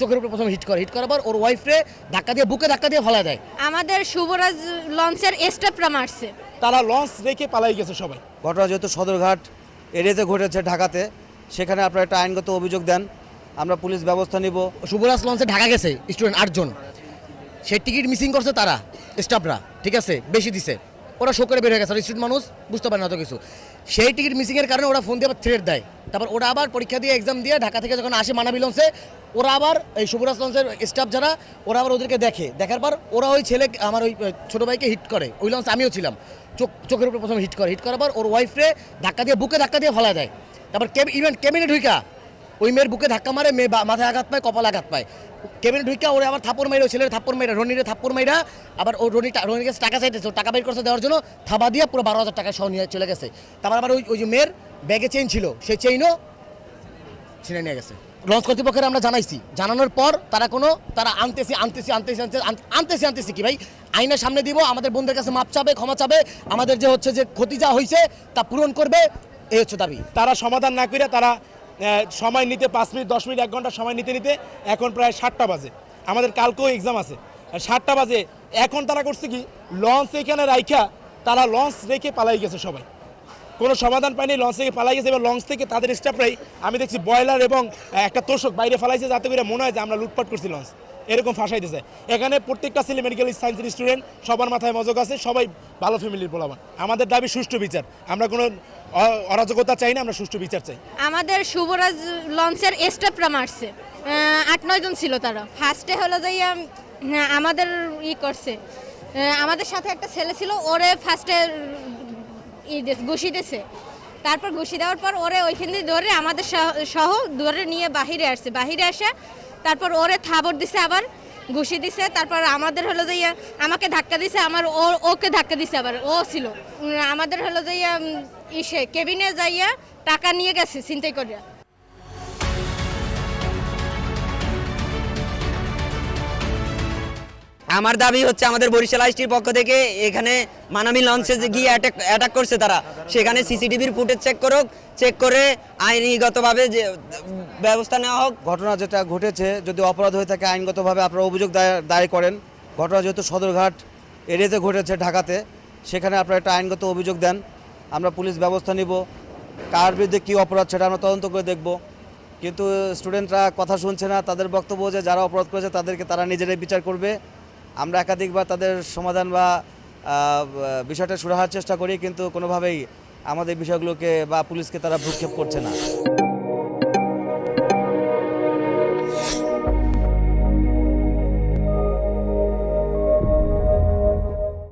চোখের উপরে প্রথমে হিট করার পর ওর ওয়াইফরে ধাক্কা দিয়ে বুকে ধাক্কা দিয়ে ফেলা দেয়। আমাদের শুভরাজ লঞ্চের স্টেপরা মারছে। তারা লঞ্চ রেখে পালাই গেছে সবাই। ঘটনা যেহেতু সদরঘাট এরিয়াতে ঘটেছে ঢাকাতে, সেখানে আপনারা একটা আইনগত অভিযোগ দেন, আমরা পুলিশ ব্যবস্থা নিব। শুভরাজ লঞ্চে ঢাকা গেছে স্টুডেন্ট 8 জন, সেই টিকিট মিসিং করছে তারা স্টাফরা, ঠিক আছে, বেশি দিছে, ওরা শো করে বের হয়ে গেছে। আর স্টুডেন্ট মানুষ বুঝতে পারে না তো কিছু, সেই টিকিট মিসিংয়ের কারণে ওরা ফোন দিয়ে আবার থ্রেট দেয়। তারপর ওরা আবার পরীক্ষা দিয়ে এক্সাম দিয়ে ঢাকা থেকে যখন আসে মানাবী লঞ্চে, ওরা আবার এই শুভরাজ লঞ্চের স্টাফ যারা, ওরা আবার ওদেরকে দেখার পর ওরা ওই ছেলে আমার ওই ছোটো ভাইকে হিট করে। ওই লঞ্চে আমিও ছিলাম। চোখের উপরে প্রথমে হিট করার পর ওর ওয়াইফরে ধাক্কা দিয়ে বুকে ধাক্কা দিয়ে ফেলা দেয়। তারপর ইভেন কেবিনে ঢুইকা ওই মেয়ের বুকে ধাক্কা মারে, মেয়ে মাথায় আঘাত পায়, কপালে আঘাত পায়। কেবিনে ঢুইকা ওরে আবার থাপ্পড় মাইরা, ওই ছেলের থাপ্পড় মাইরা, রনিরে থাপ্পড় মাইরা, আবার ও রনির কাছে টাকা চাইতেছে, টাকা বের করতে দেওয়ার জন্য থাবা দিয়ে পুরো 12,000 টাকা সহ নিয়ে চলে গেছে। তারপর আবার ওই যে মেয়ের ব্যাগে চেইন ছিল, সেই চেইনও ছিনে নিয়ে গেছে। লঞ্চ কর্তৃপক্ষের আমরা জানাইছি, জানানোর পর তারা আনতেছি কি ভাই, আইনের সামনে দিব, আমাদের বোনদের কাছে মাপ চাবে, ক্ষমা চাবে, আমাদের যে হচ্ছে যে ক্ষতি যা হয়েছে তা পূরণ করবে, এই হচ্ছে দাবি। তারা সমাধান না করে তারা সময় নিতে 5 মিনিট 10 মিনিট 1 ঘন্টা সময় নিতে এখন প্রায় 7টা বাজে। আমাদের কালকেও এক্সাম আছে, 7টা বাজে। এখন তারা করছে কি, লঞ্চ এখানে রাইখা তারা লঞ্চ রেখে পালাই গেছে সবাই, কোনো সমাধান পায়নি, লঞ্চ থেকে পালাই গেছে। এবার লঞ্চ থেকে তাদের স্টাফরাই আমি দেখছি বয়লার এবং একটা তোষক বাইরে ফেলাইছে, যাতে করে মনে হয় যে আমরা লুটপাট করছি লঞ্চ, এরকম ফাঁসাইতেছে। এখানে প্রত্যেকটা ছেলে মেডিকেল সায়েন্সের স্টুডেন্ট, সবার মাথায় মজক আছে, সবাই ভালো ফ্যামিলির পোলাপান। আমাদের দাবি সুষ্ঠু বিচার, আমরা কোনো অরাজকতা চাই না, আমরা সুষ্ঠু বিচার চাই। আমাদের শুভরাজ লঞ্চের স্টেপরা মারছে, 8-9 জন ছিল তারা। ফার্স্টে হলো যাইয়া আমাদের করছে, আমাদের সাথে একটা ছেলে ছিল, ওরে ফার্স্টে ঘুষি দিয়েছে। তারপর ঘুষি দেওয়ার পর ওরে ওইখান দিয়ে ধরে আমাদের সহ ধরে নিয়ে বাহিরে আসে, তারপর ওরে থাবড় দিছে, আবার ঘুষি দিছে। তারপর আমাদের হলো যাইয়া আমাকে ধাক্কা দিছে, ওকে ধাক্কা দিছে, আবার ও ছিল আমাদের হলো যাইয়া কেবিনে যাইয়া টাকা নিয়ে গেছে ছিনতাই করে। আমার দাবি হচ্ছে আমাদের বরিশাল আইসটির পক্ষ থেকে এখানে মানাবী লঞ্চে যে গিয়ে অ্যাটাক করছে তারা, সেখানে সিসিটিভির ফুটেজ চেক করে আইনিগতভাবে যে ব্যবস্থা নেওয়া হোক। ঘটনা যেটা ঘটেছে, যদি অপরাধ হয়ে থাকে আইনগতভাবে আপনারা অভিযোগ দায়ের করেন। ঘটনা যেহেতু সদরঘাট এরিয়াতে ঘটেছে ঢাকাতে, সেখানে আপনারা একটা আইনগত অভিযোগ দেন, আমরা পুলিশ ব্যবস্থা নিব। কার বিরুদ্ধে কী অপরাধ সেটা আমরা তদন্ত করে দেখব। কিন্তু স্টুডেন্টরা কথা শুনছে না, তাদের বক্তব্য যে যারা অপরাধ করেছে তাদেরকে তারা নিজেরাই বিচার করবে। আমরা একাধিকবার তাদের সমাধান বা বিষয়টা সুরাহার চেষ্টা করি, কিন্তু কোনোভাবেই আমাদের বিষয়গুলোকে বা পুলিশকে তারা ভ্রুক্ষেপ করছে না।